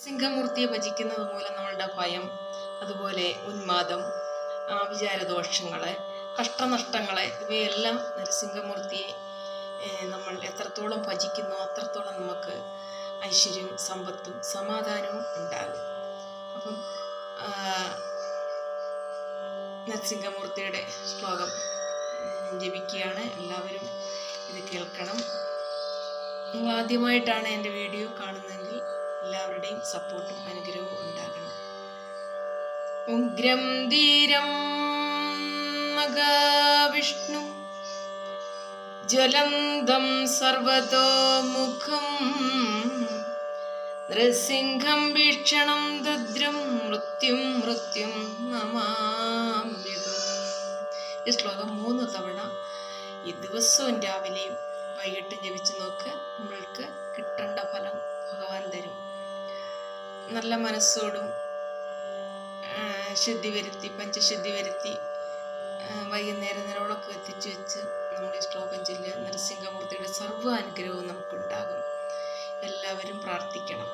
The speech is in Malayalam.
സിംഹമൂർത്തിയെ ഭജിക്കുന്നത് മൂലം നമ്മളുടെ ഭയം, അതുപോലെ ഉന്മാദം, വിചാരദോഷങ്ങളെ, കഷ്ടനഷ്ടങ്ങളെ, ഇവയെല്ലാം നരസിംഹമൂർത്തിയെ നമ്മൾ എത്രത്തോളം ഭജിക്കുന്നോ അത്രത്തോളം നമുക്ക് ഐശ്വര്യവും സമ്പത്തും സമാധാനവും ഉണ്ടാകും. അപ്പം നരസിംഹമൂർത്തിയുടെ ശ്ലോകം ജപിക്കുകയാണ്. എല്ലാവരും ഇത് കേൾക്കണം. നിങ്ങൾ ആദ്യമായിട്ടാണ് എൻ്റെ വീഡിയോ കാണുന്നതെങ്കിൽ എല്ലാവരുടെയും സപ്പോർട്ടും അനുഗ്രഹവും ഉണ്ടാകണം. ഉഗ്രം ധീരം മഹാവിഷ്ണു ജ്വലന്തം സർവതോമുഖം നൃസിംഹം വീക്ഷണം രുദ്രം മൃത്യും നമാമ്യഹം. ഈ ശ്ലോകം 3 തവണ ഈ ദിവസവും രാവിലെയും വൈകിട്ടും ജപിച്ച് നോക്ക്. നമ്മൾക്ക് കിട്ടേണ്ട ഫലം ഭഗവാൻ തരും. നല്ല മനസ്സോടും ശുദ്ധി വരുത്തി, പഞ്ചശുദ്ധി വരുത്തി വൈകുന്നേരം നിലവിളക്ക് എത്തിച്ചു വെച്ച് നമ്മൾ ഈ ശ്ലോകം ചൊല്ലുക. നരസിംഹമൂർത്തിയുടെ സർവ്വ അനുഗ്രഹവും നമുക്കുണ്ടാകും. എല്ലാവരും പ്രാർത്ഥിക്കണം.